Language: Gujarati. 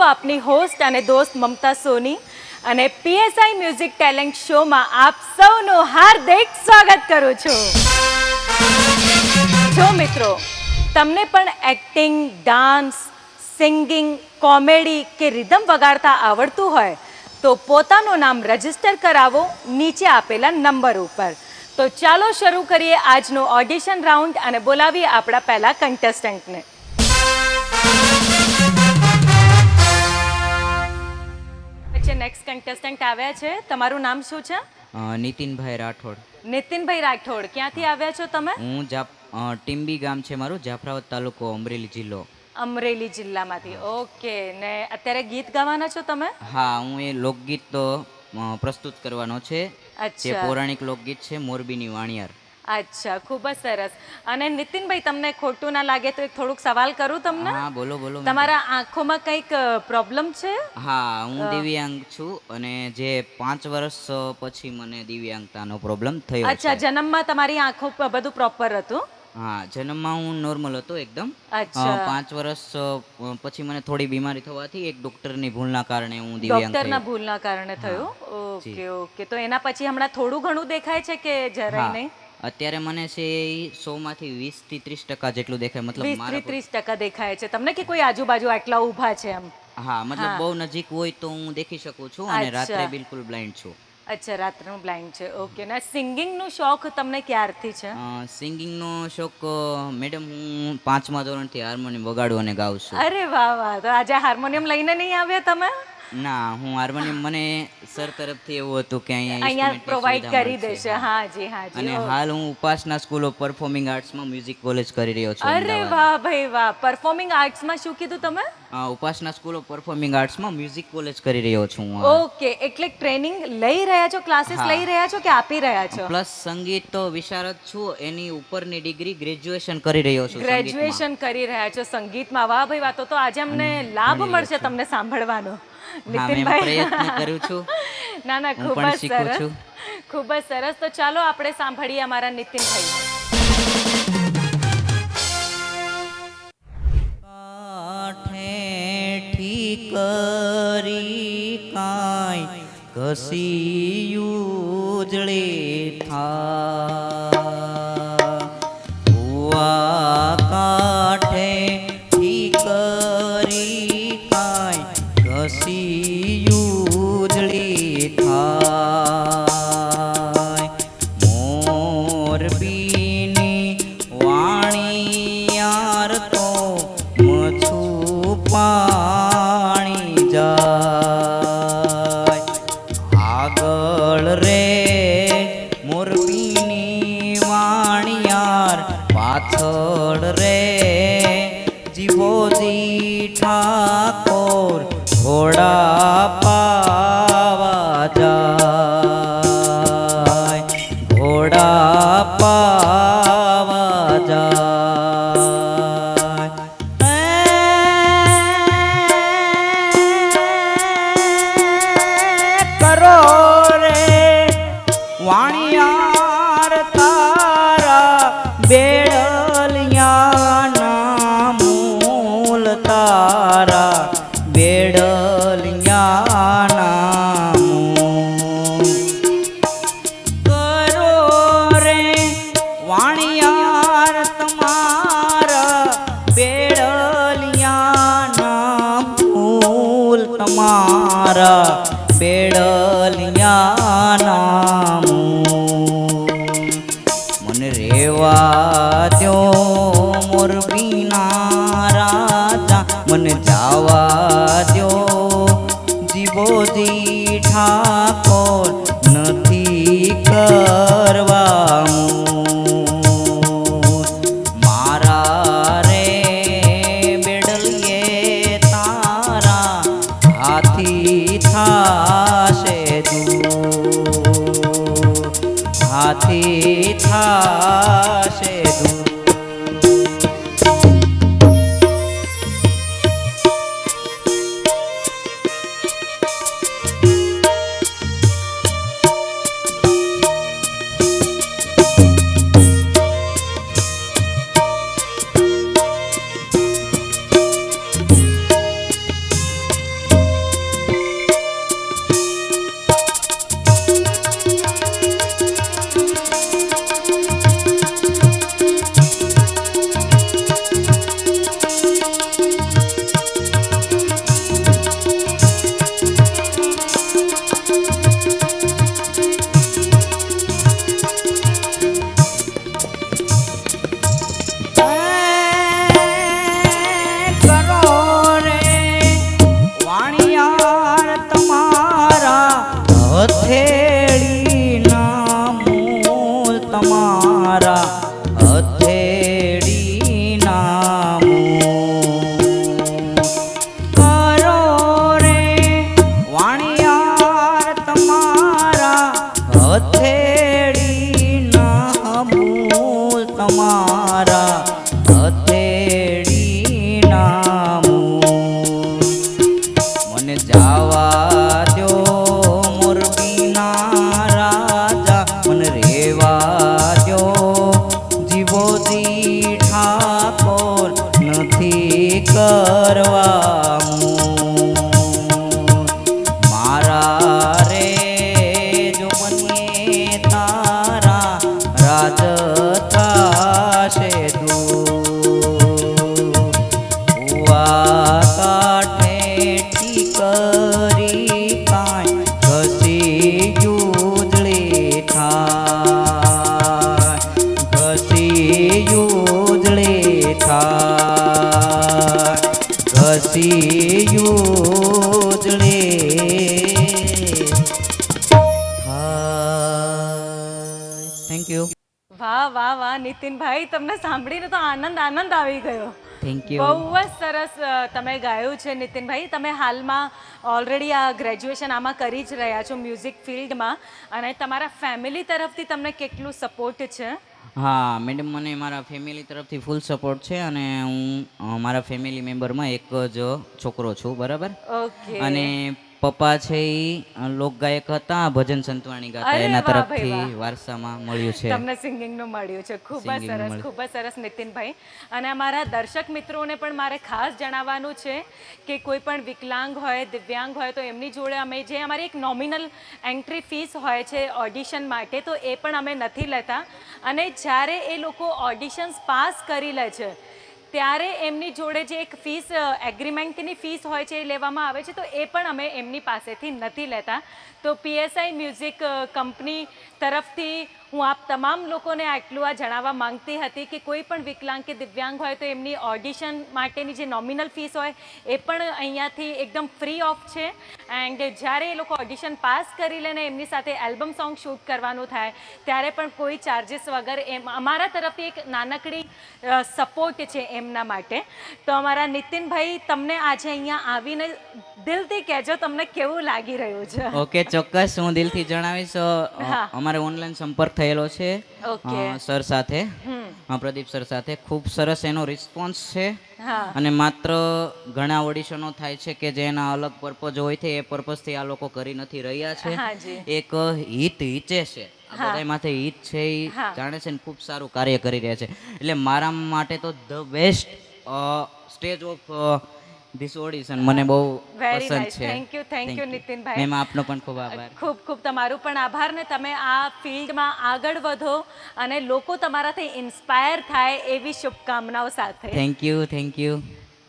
આપની હોસ્ટ અને દોસ્ત મમતા સોની અને પીએસઆઈ મ્યુઝિક ટેલેન્ટ શોમાં આપ સૌનું હાર્દિક સ્વાગત કરું છું. જો મિત્રો તમને પણ એક્ટિંગ, ડાન્સ, સિંગિંગ, કોમેડી કે રિધમ વગાડતા આવડતું હોય તો પોતાનું નામ રજીસ્ટર કરાવો નીચે આપેલા નંબર ઉપર. તો ચાલો શરૂ કરીએ આજનું ઓડિશન રાઉન્ડ અને બોલાવીએ આપણા પહેલા કન્ટેસ્ટન્ટને. નેક્સ્ટ કન્ટેસ્ટન્ટ આવ્યા છે. તમારું નામ શું છે? નીતિનભાઈ રાઠોડ. નીતિનભાઈ રાઠોડ, ક્યાંથી આવ્યા છો તમે? હું ટીમ્બી ગામ છે મારું, જાફરાબાદ તાલુકો, અમરેલી જિલ્લો. અમરેલી જિલ્લામાંથી. ઓકે. ને અત્યારે ગીત ગાવાના છો તમે? હા, હું એ લોકગીત પ્રસ્તુત કરવાનો છે. જે પૌરાણિક લોકગીત છે, મોરબીની વાણિયાર. અચ્છા, ખૂબ જ સરસ. અને નીતિનભાઈ, તમને ખોટું ના લાગે તો એક થોડુંક સવાલ કરું તમને? હા, બોલો બોલો. તમારા આંખોમાં કંઈક પ્રોબ્લેમ છે? હા, હું દિવ્યાંગ છું અને જે 5 વર્ષ પછી મને દિવ્યાંગતાનો પ્રોબ્લેમ થયો છે. અચ્છા, જન્મમાં તમારી આંખો બધું પ્રોપર હતું? હા, જન્મમાં હું નોર્મલ હતો એકદમ. 5 વર્ષ પછી મને થોડી બીમારી થવાથી એક ડોક્ટરની ભૂલના કારણે હું દિવ્યાંગ થયો. ડોક્ટરના ભૂલના કારણે થયું. Okay okay. તો એના પછી હમણાં થોડું ઘણું દેખાય છે કે જરાય નહીં? અત્યારે મને છે 100માંથી 20 થી 30% જેટલું દેખાય. મતલબ 20-30% દેખાય છે તમને કે કોઈ આજુબાજુ આટલા ઊભા છે એમ? હા, મતલબ બહુ નજીક હોય તો હું દેખી શકું છું અને રાત્રે બિલકુલ બ્લાઇન્ડ છું. અચ્છા, રાત્રનું બ્લાઇન્ડ છે. ઓકે. ને સિંગિંગનો શોખ તમને ક્યારથી છે? સિંગિંગનો શોખ મેડમ, હું 5મા ધોરણથી હાર્મોનિયમ વગાડું અને ગાઉં છું. અરે વાહ વાહ. તો આજે હાર્મોનિયમ લઈને નહીં આવ્યા તમે? ના, હું હાર્મોનિયમ મને સર તરફથી એવું હતું કે અહીંયા પ્રોવાઈડ કરી દેશે. હા જી, હા જી. અને હાલ હું ઉપાસના સ્કૂલ ઓફ પરફોર્મિંગ આર્ટ્સમાં મ્યુઝિક કોલેજ કરી રહ્યો છું. અરે વાહ ભાઈ વાહ. પરફોર્મિંગ આર્ટ્સમાં શું કીધું તમે? ઉપાસના સ્કૂલ ઓફ પરફોર્મિંગ આર્ટ્સમાં મ્યુઝિક કોલેજ કરી રહ્યો છું. ઓકે. એટલે ટ્રેનિંગ લઈ રહ્યા છો, ક્લાસીસ લઈ રહ્યા છો કે આપી રહ્યા છો? પ્લસ સંગીત તો વિશારદ છું, એની ઉપરની ડિગ્રી ગ્રેજ્યુએશન કરી રહ્યો છું. ગ્રેજ્યુએશન કરી રહ્યા છો સંગીતમાં. વાહ ભાઈ વાહ. તો આજે અમને લાભ મળશે તમને સાંભળવાનો. નીતિનભાઈ, પ્રયત્ન કરું છું. ના ના, ખૂબ જ સરસ, ખૂબ જ સરસ. તો ચાલો આપણે સાંભળીએ અમારા નીતિનભાઈ. કરી કાંઈ ઘસી ઉજળે થા કાંઠે ઠીકરી કાંઈ ઘસી ઉજળી થાય. મોરબીની વાણિયાર તો મછું પાણી જાય. આગળ રે મોરબીની વાણિયાર, પાછળ રે જીવોજી ઠાકોર ઘોડા પાવા જાય. ઘોડા પાવા જાય. કરો રે વાણિયાર તારા બેડલિયાના મૂલ, તારા બેડલિયાના મૂલ. કરો રે વાણિયાર તમારા બેડલિયાના મૂલ, તમારા બેડલિયાના મૂલ. મને રેવા દ્યો મોરબીના રાજા, મને જાવા દ્યો જીવોજી ઠાકોર, નથી કરવા મારા રે બેડલીએ તારા હાથી થાશે દૂર, હાથી થાશે દૂર. મને જાવા દ્યો મોરબીના રાજા, મને રેવા દ્યો જીવોજી ઠાકોર નથી કરવા મારા રે જો બનીએ તારા રાજ થાશે ઉવા કાઠે ઠીકરી કાંઈ ઘસી યુજળી થાય, ઘસી યુજળી થાય, ઘસી યુજળી થેન્ક યુ. વાહ વાહ વાહ નીતિનભાઈ, તમને સાંભળીને તો આનંદ આવી ગયો. Thank you. બહુ જ સરસ તમે ગાયું છે નીતિનભાઈ. તમે હાલમાં ઓલરેડી આ ગ્રેજ્યુએશન આમાં કરી જ રહ્યા છો મ્યુઝિક ફિલ્ડમાં, અને તમારા ફેમિલી તરફથી તમને કેટલું સપોર્ટ છે? હા મેડમ, મને મારા ફેમિલી તરફથી ફૂલ સપોર્ટ છે, અને હું મારા ફેમિલી મેમ્બરમાં એક જ છોકરો છું, બરાબર. ઓકે. અને પપ્પા છે એ લોકગાયક હતા, ભજન સંતવાણી ગાતા, અરે એના વાહ ભાઈ તરફથી વાહ. વારસામાં મળ્યું છે. તમને સિંગિંગનું મળ્યું છે. ખૂબ જ Singing નું સરસ, મળ્યું. ખૂબ જ સરસ નીતિનભાઈ. અને અમારા દર્શક મિત્રોને પણ મારે ખાસ જણાવવાનું છે કે કોઈ પણ વિકલાંગ હોય, દિવ્યાંગ હોય, તો એમની જોડે અમે જે અમારી એક નોમિનલ એન્ટ્રી ફીસ હોય છે ઓડિશન માટે, તો એ પણ અમે નથી લેતા. અને જ્યારે એ લોકો ઓડિશન્સ પાસ કરી લે છે ત્યારે એમની જોડે જે એક ફીસ એગ્રીમેન્ટની ફીસ હોય છે એ લેવામાં આવે છે, તો એ પણ અમે એમની પાસેથી નથી લેતા. તો પીએસઆઈ મ્યુઝિક કંપની તરફથી હું આપ તમામ લોકોને આટલું આ જણાવવા માંગતી હતી કે કોઈ પણ વિકલાંગ કે દિવ્યાંગ હોય તો એમની ઓડિશન માટેની જે નોમિનલ ફીસ હોય એ પણ અહીંયાથી એકદમ ફ્રી ઓફ છે. એન્ડ જ્યારે એ લોકો ઓડિશન પાસ કરી લે ને એમની સાથે એલ્બમ સોંગ શૂટ કરવાનું થાય ત્યારે પણ કોઈ ચાર્જિસ વગર એમ અમારા તરફથી એક નાનકડી સપોર્ટ છે એમના માટે. તો અમારા નીતિનભાઈ, તમને આજે અહીંયા આવીને દિલથી કહેજો તમને કેવું લાગી રહ્યું છે. ઓકે, ચોક્કસ હું દિલથી જણાવીશ. હા. અમારે ઓનલાઈન સંપર્ક થયેલો છે ઓકે. સર સાથે, હમ. પ્રદીપ સર સાથે. ખૂબ સરસ એનો રિસ્પોન્સ છે. હા. અને માત્ર ઘણા ઓડિશનો થાય છે કે જેના અલગ પર્પઝ હોય છે, એ પર્પઝથી આ લોકો કરી નથી રહ્યા છે. હાજી. એક હિત હિચે છે, આ હા. બધા માથે હિત છે, એ હા. જાણે છે ને ખૂબ સારું કાર્ય કરી રહ્યા છે. એટલે મારા માટે તો the best stage of this audition મને બહુ વેરી પસંદ નાઇસ. છે. Thank you Nitinbhai. મેમ, આપનો પણ ખૂબ આભાર. ખૂબ ખૂબ તમારું પણ આભાર. ને તમે આ ફિલ્ડમાં આગળ વધો અને લોકો તમારાથી ઇન્સ્પાયર થાય એવી શુભકામનાઓ સાથે. Thank you, thank you.